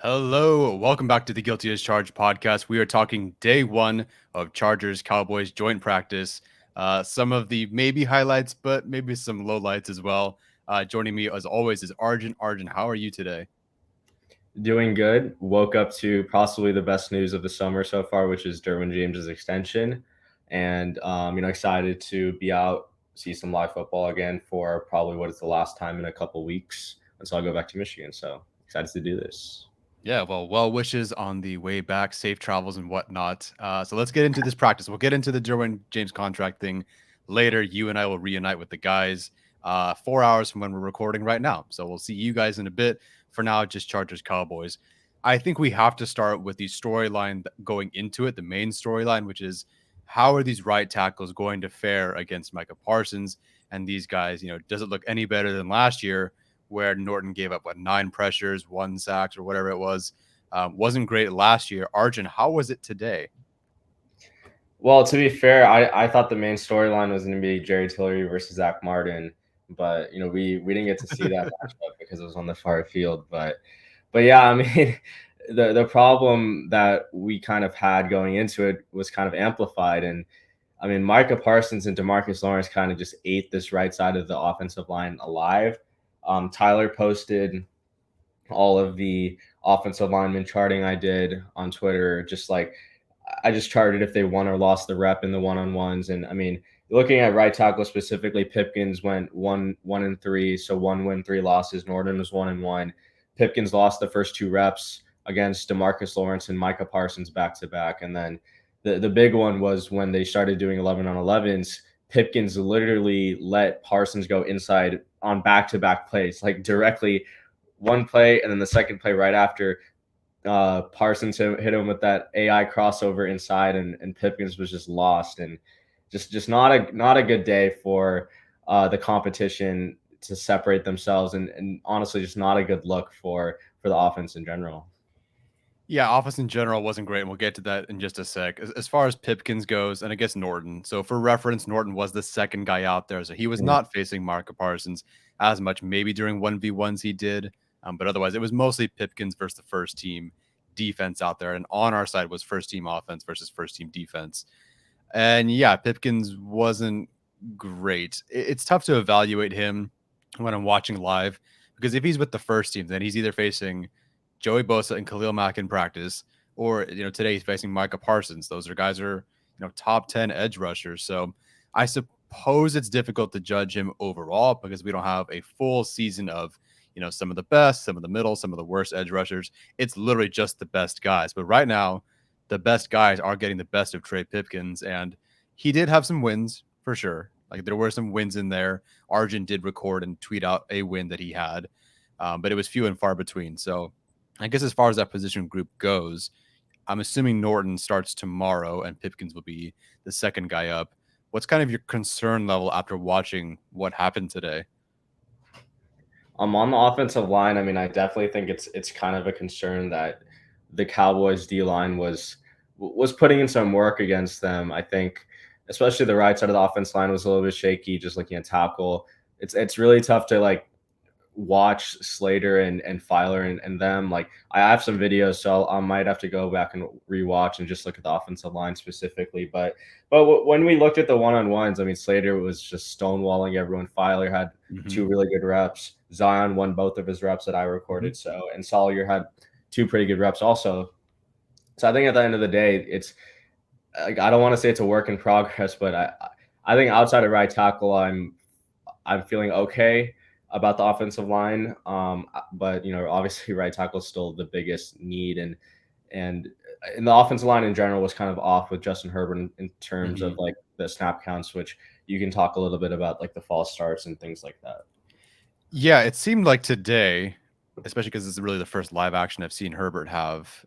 Hello, welcome back to the Guilty as Charged podcast. We are talking day one of Chargers-Cowboys joint practice. Some of the maybe highlights, but maybe some lowlights as well. Joining me as always is Arjun. Arjun, how are you today? Doing good. Woke up to possibly the best news of the summer so far, which is Derwin James's extension, and excited to be out, see some live football again for probably what is the last time in a couple weeks until I go back to Michigan. So excited to do this. Yeah, well wishes on the way back, safe travels and whatnot. So let's get into this practice. We'll get into the Derwin James contract thing later. You and I will reunite with the guys 4 hours from when we're recording right now. So we'll see you guys in a bit. For now, just Chargers Cowboys. I think we have to start with the storyline going into it, the main storyline, which is how are these right tackles going to fare against Micah Parsons and these guys? Does it look any better than last year? Where Norton gave up 9 pressures, 1 sacks, or whatever it was. Wasn't great last year. Arjun, how was it today? Well, to be fair, I thought the main storyline was going to be Jerry Tillery versus Zach Martin, but we didn't get to see that matchup because it was on the far field. But yeah, I mean, the problem that we kind of had going into it was kind of amplified, and I mean, Micah Parsons and Demarcus Lawrence kind of just ate this right side of the offensive line alive. Tyler posted all of the offensive lineman charting I did on Twitter, just like I just charted if they won or lost the rep in the one-on-ones. And I mean, looking at right tackle specifically, Pipkins went 1-3, so 1 win, 3 losses. Norton was 1-1. Pipkins lost the first 2 reps against Demarcus Lawrence and Micah Parsons back to back. And then the big one was when they started doing 11-on-11s. Pipkins literally let Parsons go inside on back-to-back plays, like directly one play and then the second play right after. Parsons hit him with that AI crossover inside, and Pipkins was just lost, and just not a good day for the competition to separate themselves, and honestly, just not a good look for the offense in general. Yeah, offense in general wasn't great, and we'll get to that in just a sec. As far as Pipkins goes, and I guess Norton. So for reference, Norton was the second guy out there, so he was Mhm. not facing Micah Parsons as much. Maybe during 1v1s he did, but otherwise it was mostly Pipkins versus the first team defense out there, and on our side was first team offense versus first team defense. And yeah, Pipkins wasn't great. It's tough to evaluate him when I'm watching live because if he's with the first team, then he's either facing Joey Bosa and Khalil Mack in practice, or today he's facing Micah Parsons. Those are guys are top 10 edge rushers. So I suppose it's difficult to judge him overall because we don't have a full season of some of the best, some of the middle, some of the worst edge rushers. It's literally just the best guys. But right now, the best guys are getting the best of Trey Pipkins, and he did have some wins for sure. Like there were some wins in there. Arjun did record and tweet out a win that he had, but it was few and far between. So I guess as far as that position group goes, I'm assuming Norton starts tomorrow and Pipkins will be the second guy up. What's kind of your concern level after watching what happened today? On the offensive line, I mean, I definitely think it's kind of a concern that the Cowboys D line was putting in some work against them. I think, especially the right side of the offense line was a little bit shaky. Just looking at tackle, it's really tough to like watch Slater and Filer and them. Like I have some videos, so I might have to go back and rewatch and just look at the offensive line specifically. But when we looked at the one-on-ones, I mean, Slater was just stonewalling everyone. Filer had Mm-hmm. 2 really good reps. Zion won both of his reps that I Mm-hmm. recorded. So and Sawyer had 2 pretty good reps also. So I think at the end of the day, it's like I don't want to say it's a work in progress, but I think outside of right tackle, I'm feeling okay about the offensive line. But obviously, right tackle is still the biggest need, and the offensive line in general was kind of off with Justin Herbert in terms Mm-hmm. of like the snap counts, which you can talk a little bit about like the false starts and things like that. Yeah, it seemed like today, especially because this is really the first live action I've seen Herbert have.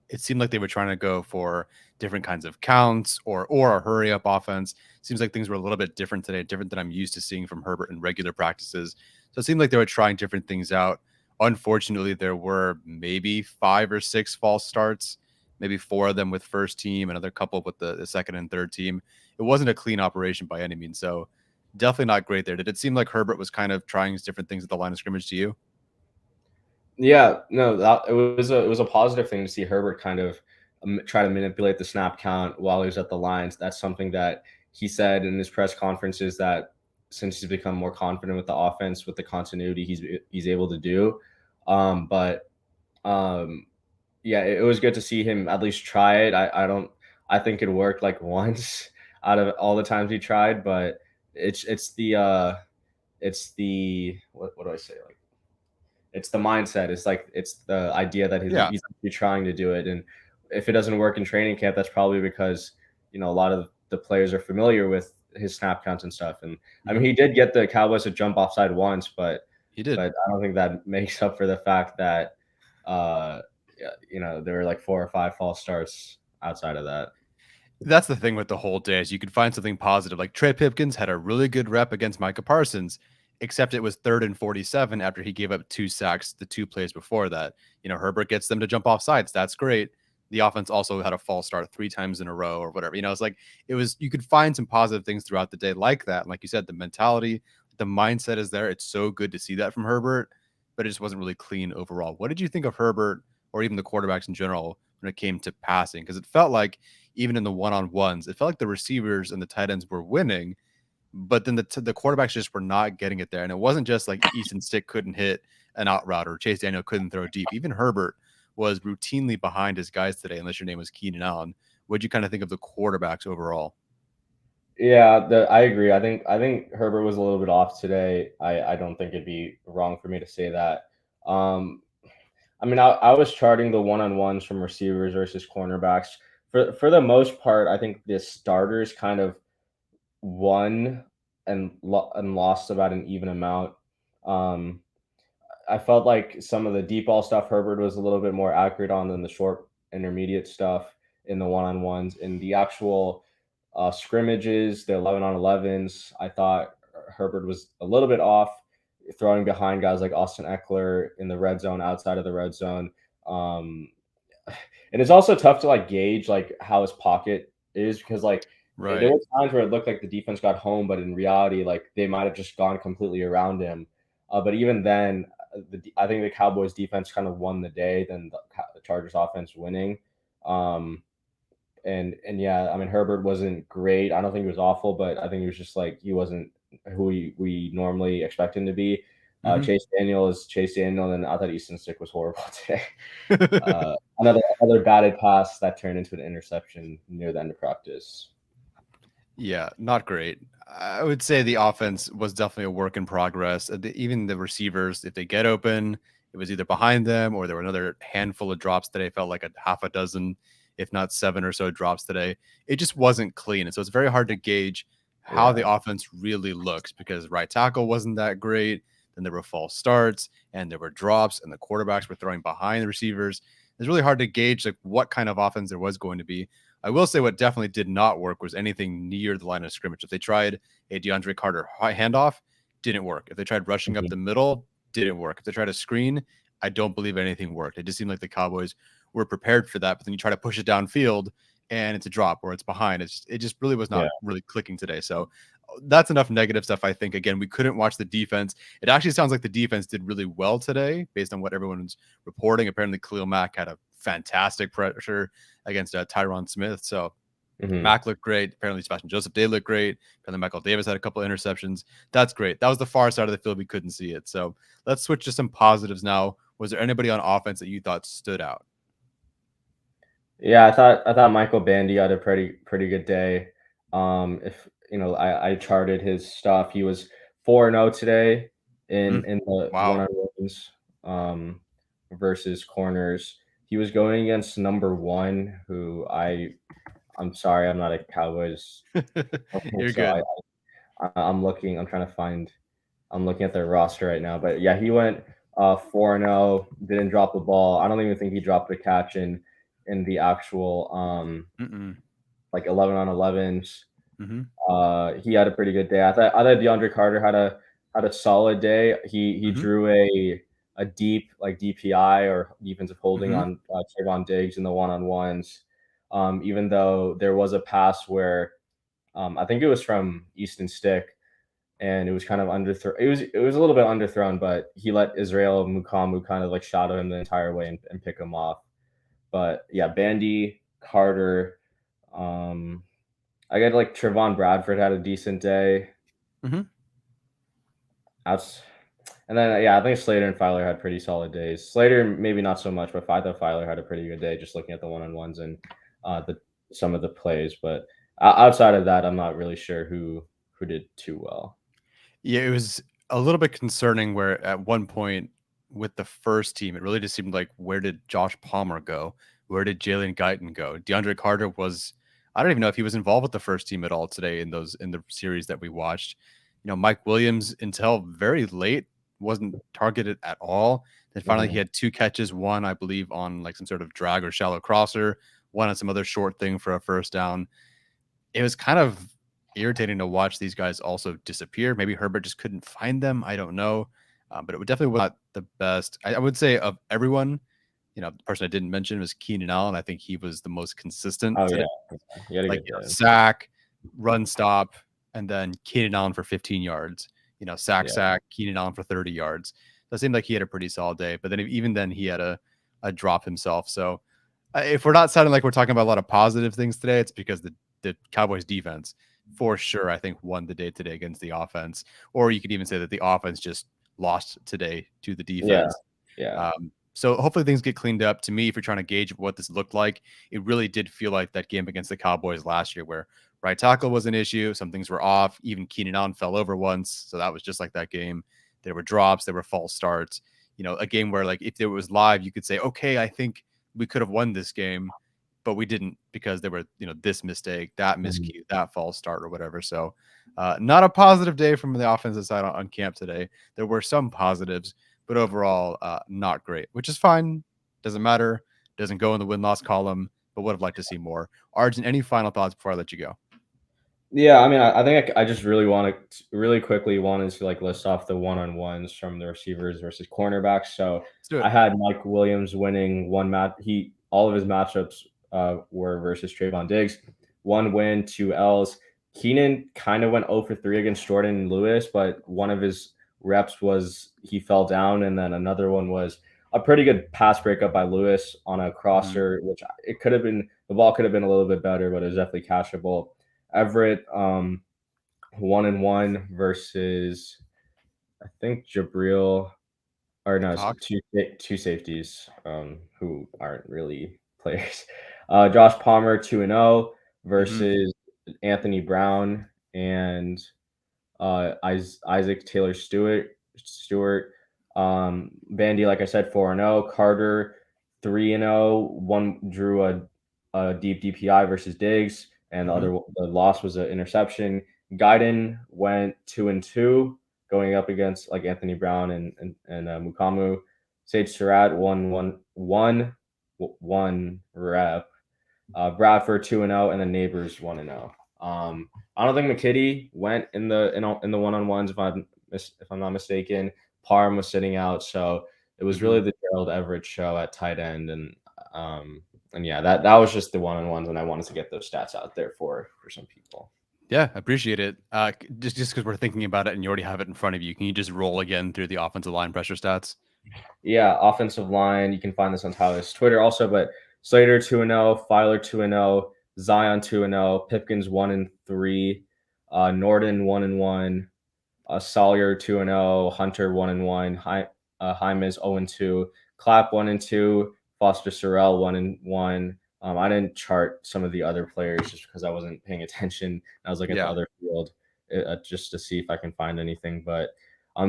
It seemed like they were trying to go for different kinds of counts or a hurry up offense. Seems like things were a little bit different today, different than I'm used to seeing from Herbert in regular practices. So it seemed like they were trying different things out. Unfortunately, there were maybe 5 or 6 false starts, maybe 4 of them with first team, another couple with the second and third team. It wasn't a clean operation by any means. So definitely not great there. Did it seem like Herbert was kind of trying different things at the line of scrimmage to you? Yeah, no, it was a positive thing to see Herbert kind of try to manipulate the snap count while he was at the lines. That's something that he said in his press conferences that since he's become more confident with the offense, with the continuity, he's able to do. But um, yeah, it was good to see him at least try it. I don't. I think it worked like once out of all the times he tried, but it's the what do I say, like it's the mindset. It's like it's the idea that Yeah. he's actually trying to do it, and if it doesn't work in training camp, that's probably because a lot of the players are familiar with his snap counts and stuff. And I mean, Mhm. he did get the Cowboys to jump offside once, He did. but I don't think that makes up for the fact that yeah, there were like 4 or 5 false starts outside of that. That's the thing with the whole day is you could find something positive. Like Trey Pipkins had a really good rep against Micah Parsons, except it was 3rd and 47 after he gave up 2 sacks the 2 plays before that. Herbert gets them to jump off sides. That's great. The offense also had a false start 3 times in a row or whatever. It's like you could find some positive things throughout the day like that. And like you said, the mentality, the mindset is there. It's so good to see that from Herbert, but it just wasn't really clean overall. What did you think of Herbert or even the quarterbacks in general when it came to passing? Because it felt like even in the one-on-ones, it felt like the receivers and the tight ends were winning, but then the quarterbacks just were not getting it there. And it wasn't just like Easton Stick couldn't hit an out route or Chase Daniel couldn't throw deep. Even Herbert was routinely behind his guys today, unless your name was Keenan Allen. What'd you kind of think of the quarterbacks overall? Yeah, I agree. I think Herbert was a little bit off today. I don't think it'd be wrong for me to say that. Um, I mean, I was charting the one-on-ones from receivers versus cornerbacks. For the most part, I think the starters kind of won and lost about an even amount. Um, I felt like some of the deep ball stuff Herbert was a little bit more accurate on than the short intermediate stuff in the one-on-ones. In the actual scrimmages, the 11 on 11s, I thought Herbert was a little bit off throwing behind guys like Austin Eckler in the red zone, outside of the red zone. Um, and it's also tough to like gauge like how his pocket is because like there Right. were times where it looked like the defense got home, but in reality, like they might have just gone completely around him. But even then, I think the Cowboys defense kind of won the day than the Chargers offense winning. Um, and yeah, I mean Herbert wasn't great. I don't think he was awful, but I think he was just like he wasn't who we normally expect him to be. Hmm. Chase Daniel is Chase Daniel, and I thought Easton Stick was horrible today. Another batted pass that turned into an interception near the end of practice. Yeah, not great. I would say the offense was definitely a work in progress. Even the receivers, if they get open, it was either behind them or there were another handful of drops today. Felt like a half a dozen, if not 7 or so drops today. It just wasn't clean. And so it's very hard to gauge how the Yeah. offense really looks because right tackle wasn't that great. Then there were false starts and there were drops and the quarterbacks were throwing behind the receivers. It's really hard to gauge like what kind of offense there was going to be. I will say what definitely did not work was anything near the line of scrimmage. If they tried a DeAndre Carter handoff, didn't work. If they tried rushing up Mhm. the middle, didn't work. If they tried a screen, I don't believe anything worked. It just seemed like the Cowboys were prepared for that, but then you try to push it downfield and it's a drop or it's behind. It just really was Yeah. not really clicking today. So that's enough negative stuff. I think again, we couldn't watch the defense. It actually sounds like the defense did really well today based on what everyone's reporting. Apparently, Khalil Mack had a fantastic pressure against Tyron Smith. So Mhm. Mack looked great. Apparently, Sebastian Joseph Day looked great. Apparently, Michael Davis had a couple of interceptions. That's great. That was the far side of the field. We couldn't see it. So let's switch to some positives now. Was there anybody on offense that you thought stood out? Yeah, I thought Michael Bandy had a pretty good day. If I charted his stuff. He was 4-0 today Mm, in the wow. one-on-ones versus corners. He was going against number one, who I'm sorry, I'm not a Cowboys fan, You're so good. I'm looking. I'm trying to find. I'm looking at their roster right now, but yeah, he went 4-0. Didn't drop the ball. I don't even think he dropped a catch in the actual Mm-mm. like 11 on 11s. Mm-hmm. He had a pretty good day. I thought DeAndre Carter had a solid day. He Mm-hmm. drew a deep like DPI or defensive holding Mm-hmm. on Trayvon Diggs in the one-on-ones. Even though there was a pass where I think it was from Easton Stick and it was kind of it was a little bit underthrown, but he let Israel Mukamu kind of like shadow him the entire way and pick him off. But yeah, Bandy, Carter, um, I get like Trevon Bradford had a decent day. Mhm. Outs And then yeah, I think Slater and Filer had pretty solid days. Slater maybe not so much, but I thought Filer had a pretty good day just looking at the one-on-ones and the some of the plays. But outside of that, I'm not really sure who did too well. Yeah, it was a little bit concerning where at one point with the first team, it really just seemed like where did Josh Palmer go? Where did Jalen Guyton go? DeAndre Carter was I don't even know if he was involved with the first team at all today in the series that we watched. Mike Williams until very late wasn't targeted at all. Then finally he Mhm. had two catches, one I believe on like some sort of drag or shallow crosser, one on some other short thing for a first down. It was kind of irritating to watch these guys also disappear. Maybe Herbert just couldn't find them. I don't know. But it would definitely was not the best. I would say of everyone, the person I didn't mention was Keenan Allen. I think he was the most consistent Oh today. yeah, he had a Like, good day. sack, run stop, and then Keenan Allen for 15 yards. Yeah, Sack, Keenan Allen for 30 yards. So it seemed like he had a pretty solid day. But then even then, he had a drop himself. So if we're not sounding like we're talking about a lot of positive things today, it's because the Cowboys defense for sure, I think, won the day today against the offense. Or you could even say that the offense just lost today to the yeah, defense. yeah. So hopefully things get cleaned up. To me, if you're trying to gauge what this looked like, it really did feel like that game against the Cowboys last year where right tackle was an issue. Some things were off. Even Keenan Allen fell over once. So that was just like that game. There were drops. There were false starts. A game where like if it was live, you could say, okay, I think we could have won this game, but we didn't because there were, this mistake, that Mhm. miscue, that false start or whatever. So not a positive day from the offensive side on camp today. There were some positives, but overall, not great, which is fine. Doesn't matter. Doesn't go in the win-loss column, but would have liked to see more. Arjun, any final thoughts before I let you go? Yeah, I mean, I think I just really quickly wanted to like list off the one-on-ones from the receivers versus cornerbacks. So Let's do I it. had Mike Williams winning one match. All of his matchups were versus Trayvon Diggs. One win, two L's. Keenan kind of went 0 for 3 against Jordan Lewis, but one of his reps was he fell down, and then another one was a pretty good pass breakup by Lewis on a Mhm. crosser, which it could have been the ball could have been a little bit better, but it was definitely catchable. Everett, 1-1 versus I think Jabril, or no, it's Cox. two safeties, who aren't really players. Josh Palmer 2-0 Hmm. versus Anthony Brown and Isaac Taylor Stewart. Bandy, like I said, 4-0. Carter 3-0. One drew a deep DPI versus Diggs, and Hmm. the loss was an interception. Guyton went 2-2, going up against like Anthony Brown and Mukamu. Sage Surratt one rep. Bradford 2-0, and then Neighbors 1-0. I don't think McKitty went in the one-on-ones if I'm not mistaken. Parham was sitting out, so it was Hmm. really the Gerald Everett show at tight end, um and yeah, that was just the one-on-ones, and I wanted to get those stats out there for some people. Yeah, appreciate it. Just because we're thinking about it and you already have it in front of you, can you just roll again through the offensive line pressure stats? Yeah, offensive line. You can find this on Tyler's Twitter also, but Slater 2-0, Filer 2-0, Zion 2-0, Pipkins 1-3, Norden 1-1, Sawyer 2-0, Hunter 1-1, Hymas 0-2, Clapp 1-2, Foster Sorrell 1-1. I didn't chart some of the other players just because I wasn't paying attention. I was looking at the Yeah. other field just to see if I can find anything. But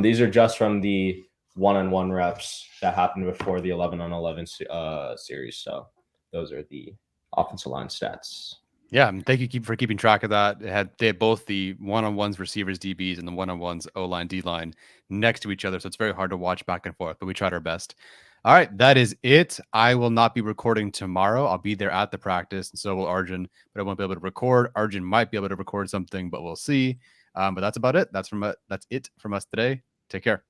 these are just from the one-on-one reps that happened before the 11-on-11 series. So those are the offensive line stats. Yeah, and thank you for keeping track of that. They had both the one-on-ones receivers DBs and the one-on-ones O line D line next to each other, so it's very hard to watch back and forth. But we tried our best. All right, that is it. I will not be recording tomorrow. I'll be there at the practice, and so will Arjun. But I won't be able to record. Arjun might be able to record something, but we'll see. But that's about it. That's it from us today. Take care.